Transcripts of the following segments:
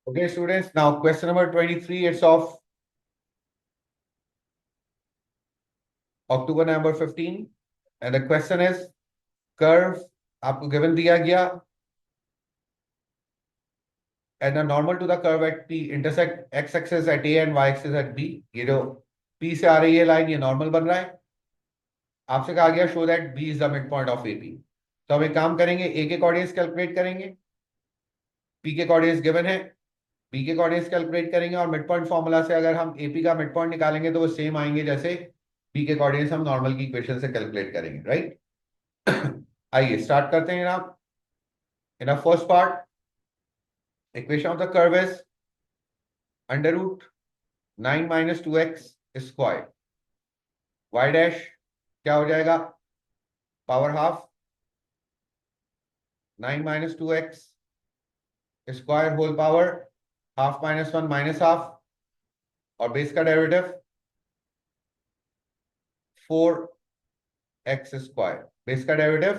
Okay, students, now question number 23, it's of October number 15. And the question is, curve आपको given दिया गया and a normal to the curve at P intersect x-axis at A and y-axis at B. ये जो P से आ रही है line, ये normal बन रहा है. आपसे कहा गया show that B is the mid point of AP. तो हम एक काम करेंगे, A के कोऑर्डिनेट्स कैलकुलेट करेंगे, P के कोऑर्डिनेट्स गिवन है, B के कोऑर्डिनेट्स कैलकुलेट करेंगे और मिड पॉइंट फॉर्मूला से अगर हम AP का मिड पॉइंट निकालेंगे तो वो सेम आएंगे जैसे B के कोऑर्डिनेट्स हम नॉर्मल की इक्वेशन से कैलकुलेट करेंगे, राइट. आइए स्टार्ट करते हैं जनाब. In first part, equation of the curve is under root 9 minus 2x square. y dash क्या हो जाएगा, power half 9 minus 2x square whole power half minus 1 minus half और बेस का डेरिवेटिव 4x स्क्वायर. बेस का derivative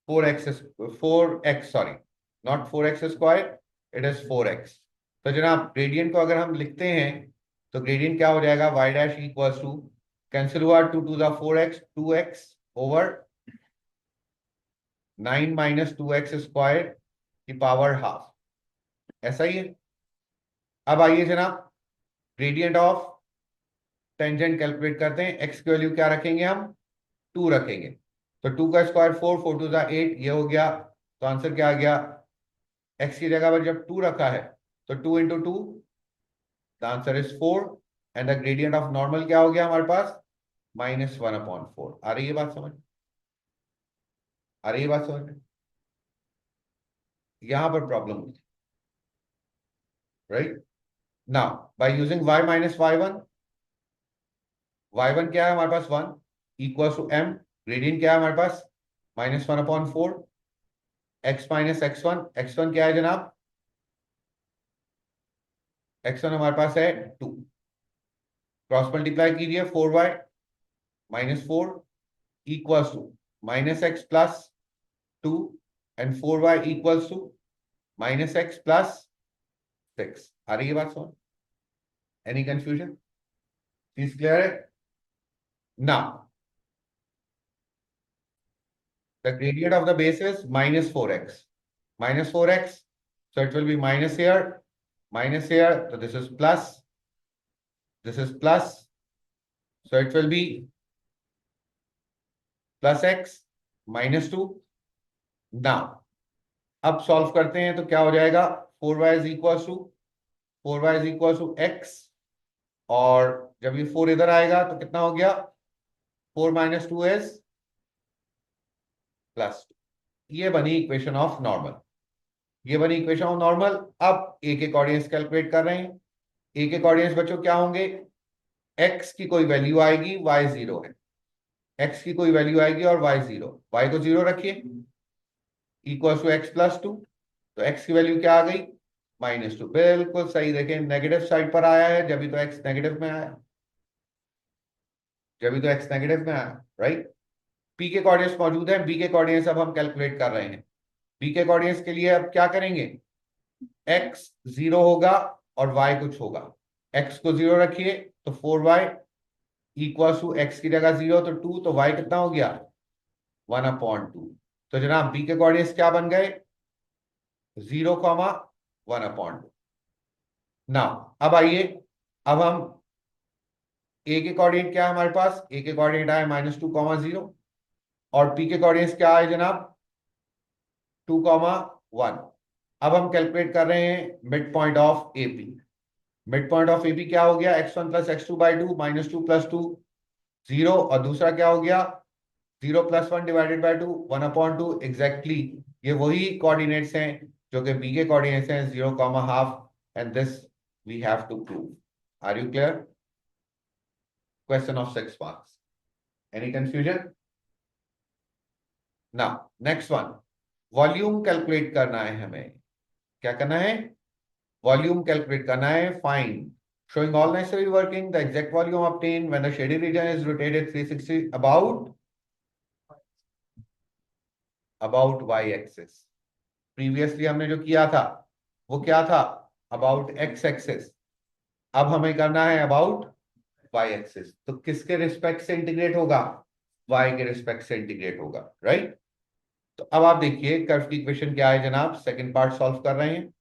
4x sorry, not 4x square, it is 4x. तो जनाब gradient को अगर हम लिखते हैं तो ग्रेडियंट क्या हो जाएगा, y dash equals to cancel हुआ 2 to the 4x 2x over 9 minus 2x square की पावर हाफ. ऐसा ही है. अब आइए जनाब ग्रेडियंट ऑफ टेंजेंट कैलकुलेट करते हैं. x की वैल्यू क्या रखेंगे हम, 2 रखेंगे. तो 2 का स्क्वायर 4, 4 टू द 8, ये हो गया. तो आंसर क्या आ गया, x की जगह पर जब 2 रखा है तो 2 into 2, the answer is 4. And the gradient of normal क्या हो गया हमारे पास, -1/4. आ रही है बात समझ, आ रही है बात समझ. यहां पर प्रॉब्लम होती है, right. Now by using y minus y1, y1 क्या है हमारे पास 1 इक्वल टू m. ग्रेडियंट क्या है हमारे पास, -1/4. x माइनस x1, x1 क्या है जनाब, x1 हमारे पास है 2. क्रॉस मल्टीप्लाई कीजिए 4y minus 4 equals to minus x plus 2 and 4y equals to minus x plus 6. आ रही है बात समझ, एनी कंफ्यूजन, प्लीज क्लियर है. Now the gradient of the base is minus 4x. Minus 4x. So it will be minus here, so this is plus, this is plus. So it will be plus x minus 2. Now, अब solve करते हैं तो क्या हो जाएगा, 4y is equals to 4y is equals to x. और जब ये 4 इधर आएगा तो कितना हो गया, 4 minus 2 is plus 2. ये बनी इक्वेशन ऑफ नॉर्मल, ये बनी इक्वेशन ऑफ नॉर्मल. अब ए के कोऑर्डिनेट्स कैलकुलेट कर रहे हैं. ए के कोऑर्डिनेट्स बच्चों क्या होंगे, x की कोई वैल्यू आएगी, y 0 है. x की कोई वैल्यू आएगी और y 0, y को 0 रखिए, इक्वल टू x प्लस 2. तो x की वैल्यू क्या आ गई, -2. बिल्कुल सही. देखें नेगेटिव साइड पर आया है, जब भी तो x नेगेटिव में आया, जब भी तो x नेगेटिव में आया, राइट. p के कोऑर्डिनेट्स मौजूद हैं, b के कोऑर्डिनेट्स अब हम कैलकुलेट कर रहे हैं. b के कोऑर्डिनेट्स के लिए अब क्या करेंगे, x 0 होगा और y कुछ होगा. x को 0 रखिए तो 4y इक्वल टू x की जगह 0 तो 2, तो y कितना हो गया, 1/2. तो जनाब b के कोऑर्डिनेट्स क्या बन गए, 0, 1/2. नाउ अब आइए, अब हम a के कोऑर्डिनेट क्या है हमारे पास, a के कोऑर्डिनेट आए -2, 0 और p के कोऑर्डिनेट्स क्या आए जनाब, 2, 1. अब हम कैलकुलेट कर रहे हैं mid point of AP. Mid point of AP क्या हो गया, x1 plus x2 by 2, -2 plus 2 0, और दूसरा क्या हो गया, 0 प्लस 1 डिवाइडेड बाई 2, 1/2. एग्जैक्टली ये वही कोऑर्डिनेट्स हैं जो कि b के कोऑर्डिनेट्स हैं, 0, half. And this we have to prove. Are you clear, question of 6 marks, any confusion. Now next one, volume calculate करना है हमें. क्या करना है, वॉल्यूम कैलकुलेट करना है. Find showing all necessary working the exact volume obtained when the shaded region is rotated 360 about y axis. Previously हमने जो किया था वो क्या था, अबाउट एक्स एक्सिस, अब हमें करना है अबाउट वाई एक्सिस। तो किसके रिस्पेक्ट से इंटीग्रेट होगा? वाई के रिस्पेक्ट से इंटीग्रेट होगा, राइट। तो अब आप देखिए कर्व की इक्वेशन क्या है जनाब, सेकंड पार्ट सॉल्व कर रहे हैं।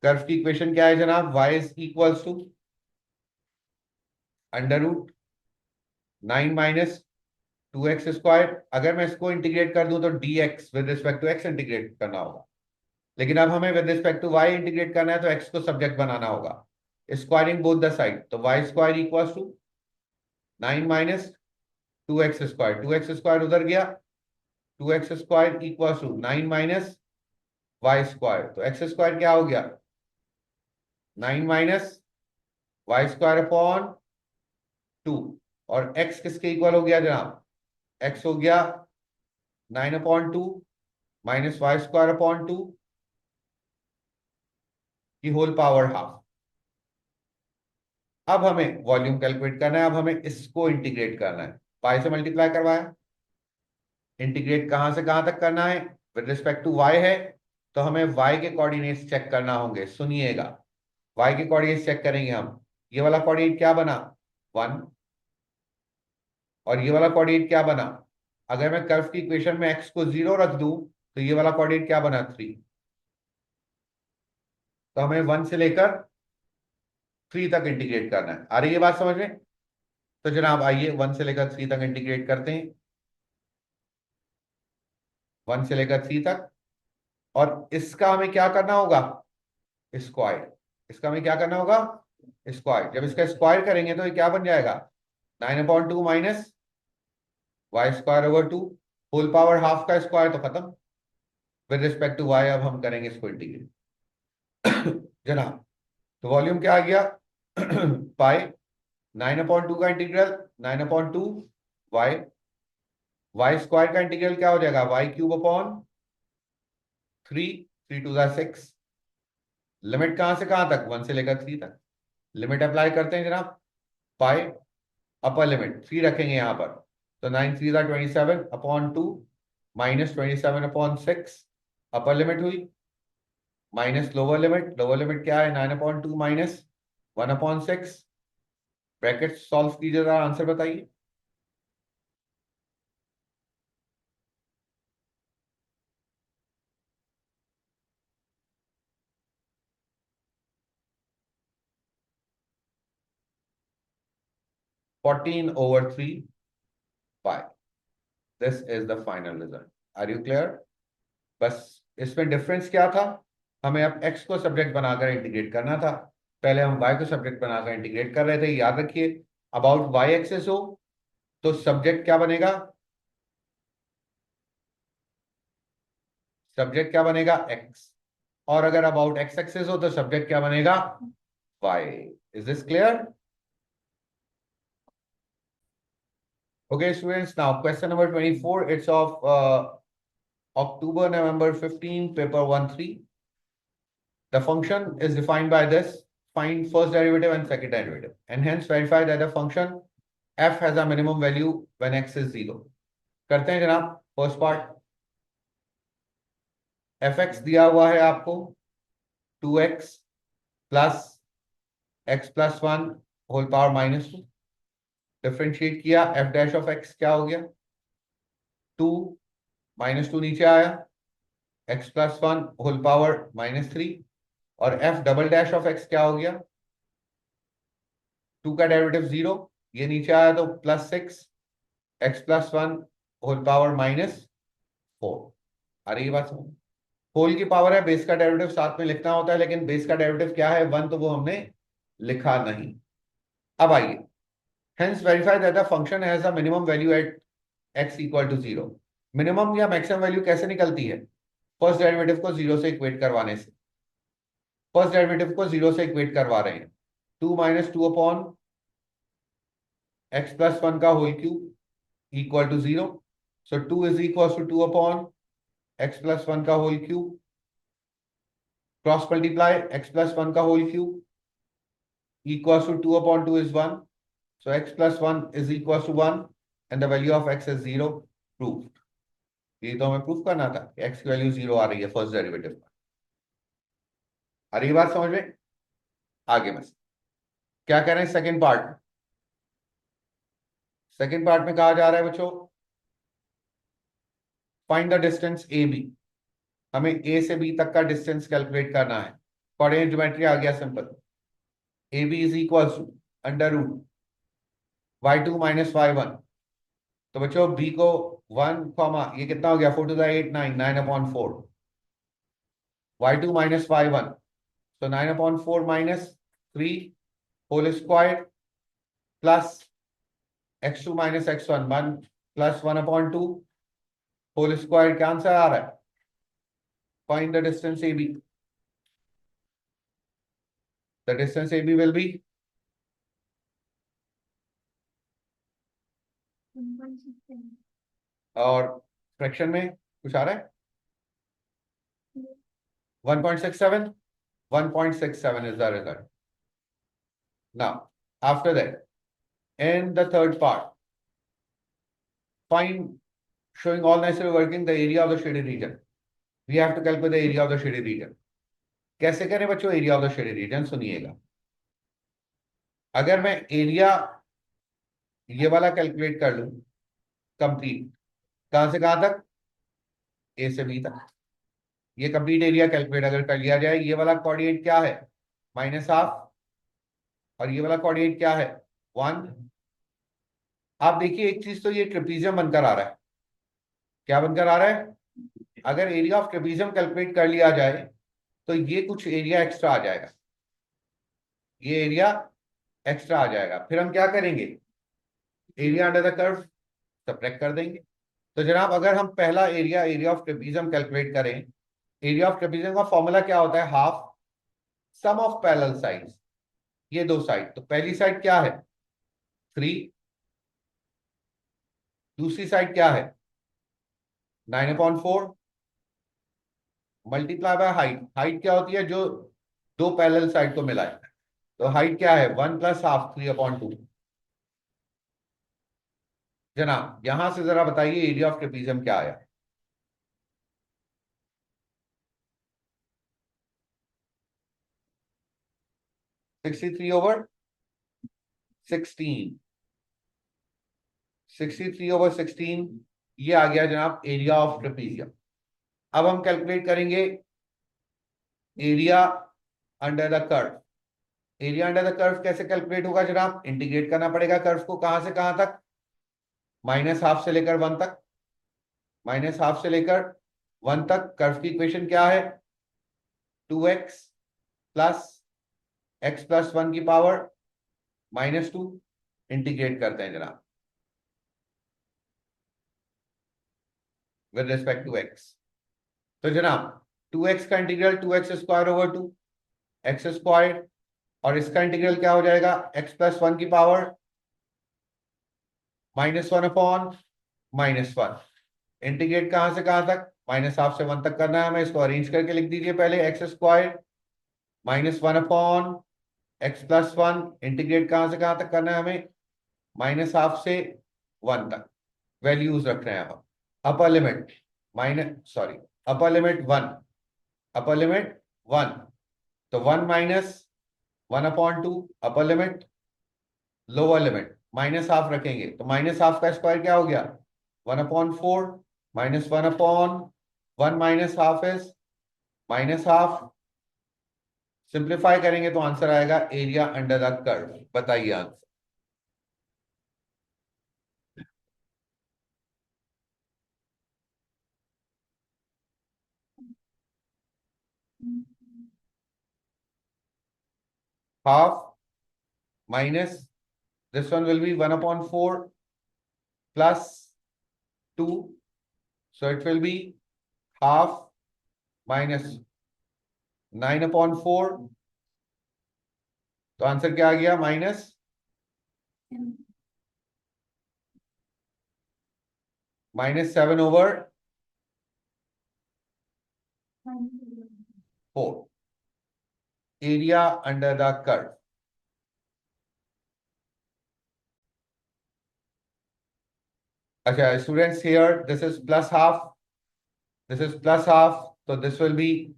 कर्व की इक्वेशन क्या है जनाब? y is equals to under root 9 minus 2x²। अगर मैं इसको इंटीग्रेट कर दूं तो dx with respect to x integrate करना होगा, लेकिन अब हमें with respect to y integrate करना है तो x को सब्जेक्ट बनाना होगा, स्क्वायरिंग बोथ द साइड। तो y² equals to 9 minus 2x², 2x² उधर गया, 2x² equals to 9 minus y²। तो x² क्या हो गया? 9 माइनस y² अपॉन 2। और x किसके इक्वल हो गया जनाब? x हो गया 9/2 माइनस y² अपॉन 2 की होल पावर हाफ। अब हमें वॉल्यूम कैलकुलेट करना है, अब हमें इसको इंटीग्रेट करना है, पाई से मल्टीप्लाई करवाया। इंटीग्रेट कहां से कहां तक करना है? विद रिस्पेक्ट टू y है तो हमें y के कोऑर्डिनेट्स चेक करना होंगे। सुनिएगा, y के कोऑर्डिनेट्स चेक करेंगे हम। ये वाला कोऑर्डिनेट क्या बना? 1। और ये वाला कोऑर्डिनेट क्या बना? अगर मैं कर्व की इक्वेशन में x को 0 रख दूं तो ये वाला कोऑर्डिनेट क्या बना? 3। तो हमें 1 से लेकर 3 तक इंटीग्रेट करना है। आ रही है बात समझ में? तो जनाब आइए 1 से लेकर 3 तक इंटीग्रेट करते हैं। 1 से लेकर 3 तक। और इसका हमें क्या करना होगा? स्क्वायर। इसका हमें क्या करना होगा? स्क्वायर। जब इसका स्क्वायर करेंगे तो ये क्या बन जाएगा? 9/2 minus y²/2 whole power half का स्क्वायर तो खत्म। विद रिस्पेक्ट टू y अब हम करेंगे इसको इंटीग्रेट जनाब। तो वॉल्यूम क्या आ गया? पाई 9/2 का इंटीग्रल 9/2 y, y² का इंटीग्रल क्या हो जाएगा? y³ upon 3, 3 2 6। लिमिट कहां से कहां तक? 1 से लेकर 3 तक। लिमिट अप्लाई करते हैं जनाब। पाई अपर लिमिट 3 रखेंगे यहां पर, तो 9 3 27 अपॉन 2 माइनस 27/6। अपर लिमिट हुई minus lower limit. Lower limit क्या है? 9/2 माइनस 1/6। ब्रैकेट सॉल्व कीजिए, जरा आंसर बताइए। Fourteen over 3 pi. This is the final result. Are you clear? बस इसमें डिफरेंस क्या था? हमें अब x को सब्जेक्ट बनाकर इंटीग्रेट करना था, पहले हम y को सब्जेक्ट बनाकर इंटीग्रेट कर रहे थे। याद रखिए, अबाउट y एक्सिस हो तो सब्जेक्ट क्या बनेगा? सब्जेक्ट क्या बनेगा? x। और अगर अबाउट x एक्सिस हो तो सब्जेक्ट क्या बनेगा? y। Is this clear? Okay, students, now question number 24. It's of October, November 15, paper 1-3. The function is defined by this. Find first derivative and second derivative. And hence verify that the function f has a minimum value when x is 0. करते हैं जनाब first part. fx दिया हुआ है आपको 2x plus x+1 whole power -2। Differentiate किया, f dash of x क्या हो गया? 2 -2 नीचे आया, x+1 होल पावर -3। और f double dash of x क्या हो गया? 2 का डेरिवेटिव 0, ये नीचे आया तो +6 x+1 होल पावर -4। आ रही है बात समझ? होल की पावर है, बेस का डेरिवेटिव साथ में लिखना होता है, लेकिन बेस का डेरिवेटिव क्या है? 1, तो वो हमने लिखा नहीं। अब आइए, hence verify that the function has a minimum value at x equal to 0। Minimum या मैक्सिमम वैल्यू कैसे निकलती है? फर्स्ट डेरिवेटिव को 0 से इक्वेट करवाने से। फर्स्ट डेरिवेटिव को 0 से इक्वेट करवा रहे हैं। 2 - 2 अपॉन x+1 का whole cube equal to 0। So 2 is equal to 2 upon x+1 का whole cube, cross multiply x+1 का whole cube equals to 2 upon 2 is 1. So x+1 is equals to 1 and the value of x is 0. Proved. ये तो हमें proof करना था, x की value 0 आ रही है फर्स्ट डेरिवेटिव पर। आ रही बात समझ में? आगे बस क्या कह रहे हैं सेकेंड पार्ट। सेकेंड पार्ट में कहा जा रहा है बच्चों, find the distance A B. हमें ए से बी तक का डिस्टेंस कैलकुलेट करना है। कोऑर्डिनेट ज्योमेट्री आ गया simple. A B is equal to under root y2 minus y1। तो बच्चों बी को 1 कॉमा ये कितना हो गया 4 to the 8 9 9/4 y2 minus y1। तो 9/4 minus 3 whole square plus x2 minus x1 1 plus 1/2 whole square. क्या आंसर आ रहा है? Find the distance A B. The distance A B will be, और फ्रैक्शन में कुछ आ रहा है 1.67। 1.67 is the result. Now, after that, in the third part, find showing all necessary working the area of the shaded region. We have to calculate the area of the shaded region. कैसे करें बच्चों area of the shaded region? सुनिएगा, अगर मैं area ये वाला calculate कर लूं कंप्लीट, कहां से कहां तक? ए से बी तक। ये कंप्लीट एरिया कैलकुलेट अगर कर लिया जाए, ये वाला कोऑर्डिनेट क्या है -1/2, और ये वाला कोऑर्डिनेट क्या है 1। आप देखिए एक चीज, तो ये ट्रेपीजियम बनकर आ रहा है। क्या बनकर आ रहा है? अगर एरिया ऑफ ट्रेपीजियम कैलकुलेट कर लिया जाए तो ये कुछ एरिया एक्स्ट्रा आ जाएगा, ये एरिया एक्स्ट्रा आ जाएगा। फिर हम क्या करेंगे? Area under the curve subtract कर देंगे। तो जनाब अगर हम पहला area area of trapezium calculate करें, एरिया ऑफ ट्रेपीजियम का फॉर्मूला क्या होता है? Half sum of parallel sides. ये दो साइड, तो पहली साइड क्या है 3, दूसरी साइड क्या है 9/4 मल्टीप्लाई बाय हाइट। हाइट क्या होती है? जो दो पैरेलल साइड को मिलाए। तो हाइट क्या है 1 प्लस हाफ 3/2। जनाब यहां से जरा बताइए एरिया ऑफ ट्रेपीजियम क्या आया? 63/16। 63/16 ये आ गया जनाब एरिया ऑफ ट्रेपीजियम। अब हम कैलकुलेट करेंगे area under the curve. Area under the curve कैसे कैलकुलेट होगा जनाब? इंटीग्रेट करना पड़ेगा कर्व को, कहां से कहां तक? -1/2 से लेकर 1 तक। -1/2 से लेकर 1 तक कर्व की इक्वेशन क्या है 2x प्लस x+1 की पावर -2। इंटीग्रेट करते हैं जनाब विद रिस्पेक्ट टू x। तो जनाब 2x का इंटीग्रल 2x² 2 x², और इसका इंटीग्रल क्या हो जाएगा x+1 की पावर -1/-1। इंटीग्रेट कहां से कहां तक? -1/2 से 1 तक करना है हमें। इसको अरेंज करके लिख दीजिए पहले x² -1/x+1। इंटीग्रेट कहां से कहां तक करना है हमें? -1/2 से 1 तक। वैल्यूज रख रहे हैं हम। Upper limit upper limit 1, upper limit 1। तो 1 minus 1/2 upper limit, lower limit -1/2 रखेंगे तो -1/2 का स्क्वायर क्या हो गया 1/4 -1/1 -1/2 इज -1/2। सिंप्लीफाई करेंगे तो आंसर आएगा एरिया अंडर द कर्व। बताइए answer. Half minus this one will be 1/4 plus 2, so it will be half minus 9/4। तो आंसर क्या आ गया -7/4। Area under the curve. अच्छा students, here this is +1/2 this is plus half, तो this will be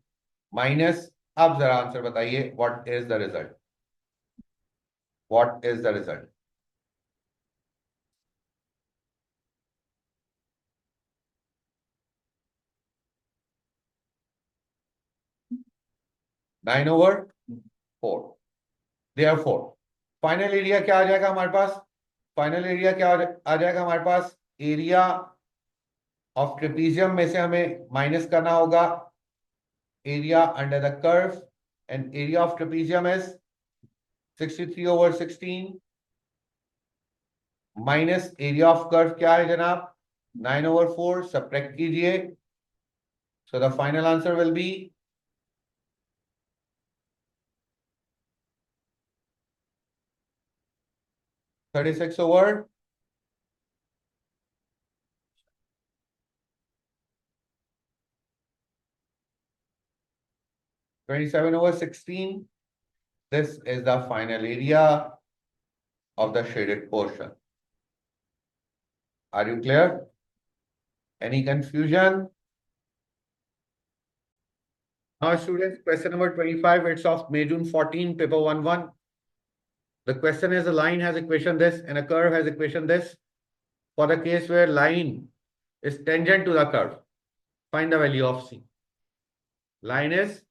minus. अब जरा answer बताइए, what is the result? What is the result? Nine over four. Therefore final area क्या आ जाएगा हमारे पास? Final area क्या आ जाएगा हमारे पास? एरिया ऑफ ट्रेपीजियम में से हमें माइनस करना होगा area under the curve, and area of trapezium is 63/16 minus area of curve क्या है जनाब? 9/4। सब्ट्रैक्ट कीजिए, so the final answer will be 36/27/16। This is the final area of the shaded portion. Are you clear? Any confusion? Now, students, question number 25, it's of May June 14, paper 1-1. The question is, a line has equation this and a curve has equation this. For the case where line is tangent to the curve, find the value of C. Line is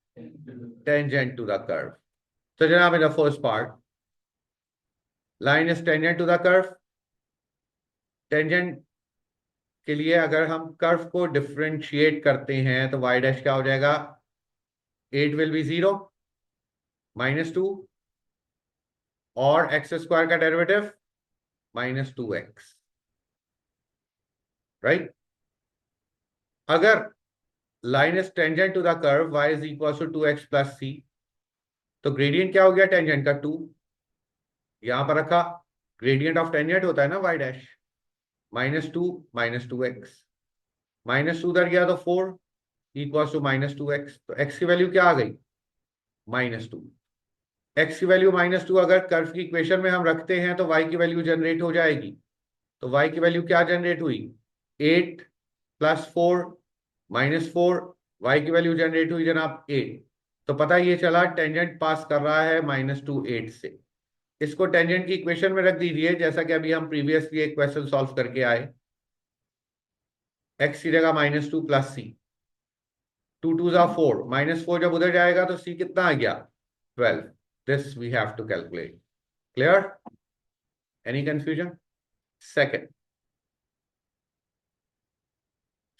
tangent to the curve. So, Janab, in the first part, line is tangent to the curve. Tangent के लिए अगर हम curve को differentiate करते हैं तो y dash क्या हो जाएगा? 8 विल बी 0 -2 और x स्क्वायर का डेरिवेटिव -2x, राइट? अगर line is tangent to the curve y is equal to 2x + c, तो ग्रेडियंट क्या हो गया टेंजेंट का? 2 यहां पर रखा, ग्रेडियंट ऑफ टेंजेंट होता है ना y डैश, -2 -2x, -2 उधर गया तो 4 इक्वल टू -2x, तो x की वैल्यू क्या आ गई? -2। x की वैल्यू -2 अगर कर्व की इक्वेशन में हम रखते हैं तो y की वैल्यू जनरेट हो जाएगी। तो y की वैल्यू क्या जनरेट हुई? 8 + 4 -4, y की वैल्यू जनरेट हुई जनाब 8। तो पता ये चला टेंजेंट पास कर रहा है -2 8 से। इसको टेंजेंट की इक्वेशन में रख दीजिए, जैसा कि अभी हम प्रीवियसली एक क्वेश्चन सॉल्व करके आए। x की जगह -2 + c, 2 2 = 4, -4 जब उधर जाएगा तो c कितना आ गया? 12। This we have to calculate. Clear? Any confusion? Second,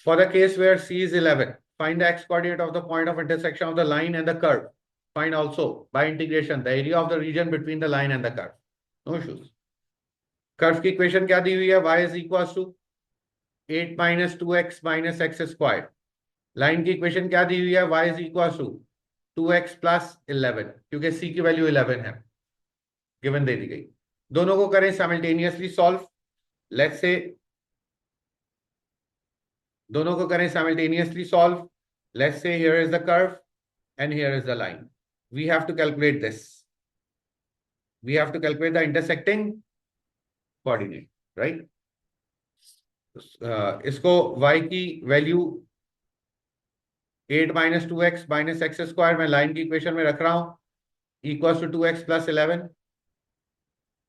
for the case where C is 11, find the x-coordinate of the point of intersection of the line and the curve. Find also by integration the area of the region between the line and the curve. No issues. Curve की equation क्या दी हुई है? y is equals to 8 - 2x - x squared. Line की equation क्या दी हुई है? y is equals to 2x + 11, क्योंकि c की वैल्यू 11 है, गिवन दे दी गई। दोनों को करें साइमल्टेनियसली सॉल्व। लेट्स से दोनों को करें simultaneously solve. Let's say here is the curve and here is the line. We have to calculate this. We have to calculate the intersecting coordinate, right? इसको y की value 8 - 2x - x square में line की equation में रख रहा हूं, equal to 2x + 11।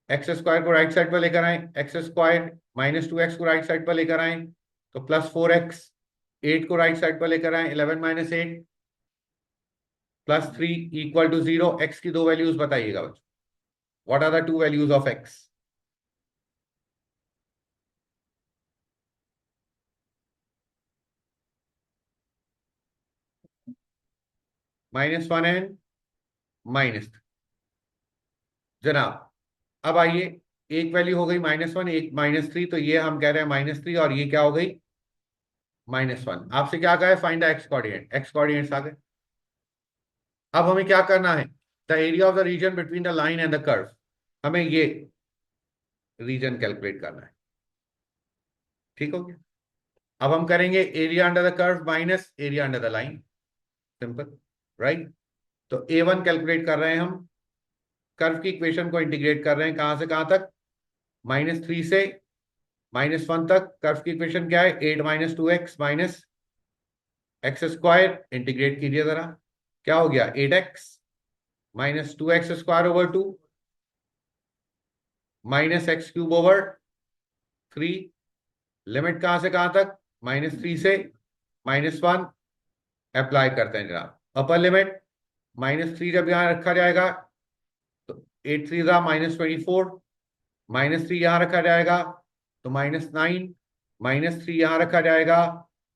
X square को right side पर लेकर आए, एक्स स्क्वायर -2x को राइट साइड पर लेकर आए तो +4x, 8 को राइट साइड पर लेकर आए 11 - 8 +3 = 0। x की दो वैल्यूज बताइएगा बच्चों। What are the two values of x? -1 and -3। जनाब अब आइए, एक वैल्यू हो गई -1, एक -3, तो ये हम कह रहे हैं -3 और ये क्या हो गई? -1। आपसे क्या कहा है? Find the x coordinate. X coordinates आ गए। अब हमें क्या करना है? The area of the region between the line and the curve. हमें ये रीजन कैलकुलेट करना है। ठीक हो गया? अब हम करेंगे area under the curve minus area under the line. Simple, right? तो A1 कैलकुलेट कर रहे हैं हम, कर्व की इक्वेशन को इंटीग्रेट कर रहे हैं कहां से कहां तक? -3 से -1 तक। कर्व की इक्वेशन क्या है? 8 - 2x एक्स स्क्वायर इंटीग्रेट कीजिए जरा, क्या हो गया 8x minus 2x² over 2 minus x³ over 3। Limit कहां से कहां तक, -3 से -1। अप्लाई करते हैं जनाब, अपर लिमिट -3 जब यहां रखा जाएगा तो 8 3 -24, -3 यहां रखा जाएगा तो -9, -3 यहां रखा जाएगा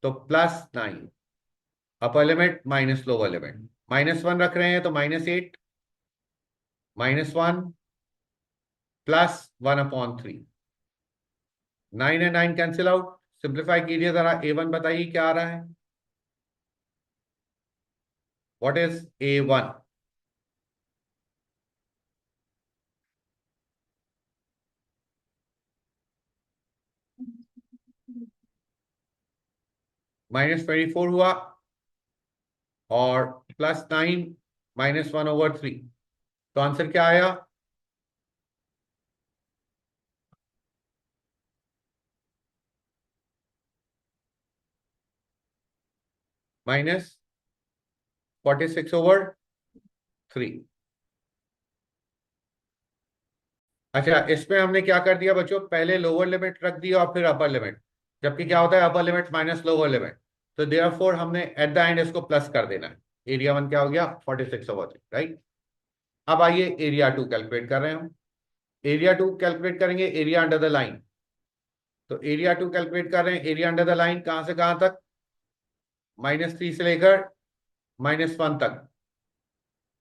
तो +9। Upper limit minus lower limit, -1 रख रहे हैं तो -8, -1 +1/3। 9 and 9 कैंसिल आउट, सिंप्लीफाई कीजिए जरा। A1 बताइए क्या आ रहा है, व्हाट इज A1? -24 हुआ और +9 -1/3, तो आंसर क्या आया? -46/3। अच्छा, इसमें हमने क्या कर दिया बच्चों, पहले लोअर लिमिट रख दी और फिर अपर लिमिट, जबकि क्या होता है upper limit minus lower limit, तो देयरफॉर हमने एट द एंड इसको प्लस कर देना है। एरिया 1 क्या हो गया, 46/3, राइट। अब आइए एरिया 2 कैलकुलेट कर रहे हैं हम। एरिया 2 कैलकुलेट करेंगे एरिया अंडर द लाइन। तो एरिया 2 कैलकुलेट कर रहे हैं, एरिया अंडर द लाइन कहां से कहां तक, -3 से लेकर -1 तक,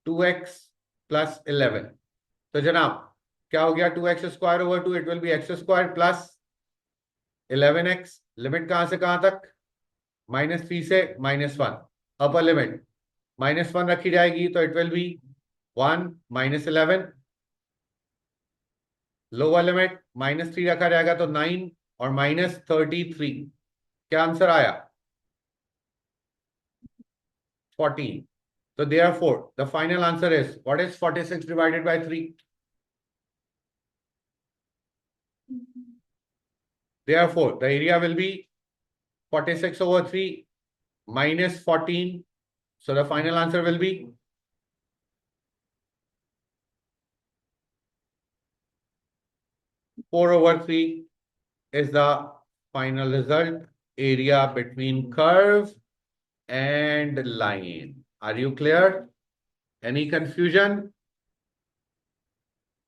2x + 11। तो जनाब क्या हो गया, 2x² over 2, it will be x² + 11x। Limit कहां से कहां तक, -3 से -1। अपर लिमिट -1 रखी जाएगी तो it will be 1 -11। Lower limit -3 रखा जाएगा तो 9 और -33। क्या आंसर आया, 14। So therefore the final answer is, what is 46 divided by 3? Therefore the area will be 46/3 minus 14. So the final answer will be 4/3 is the final result. Area between curve and line. Are you clear? Any confusion?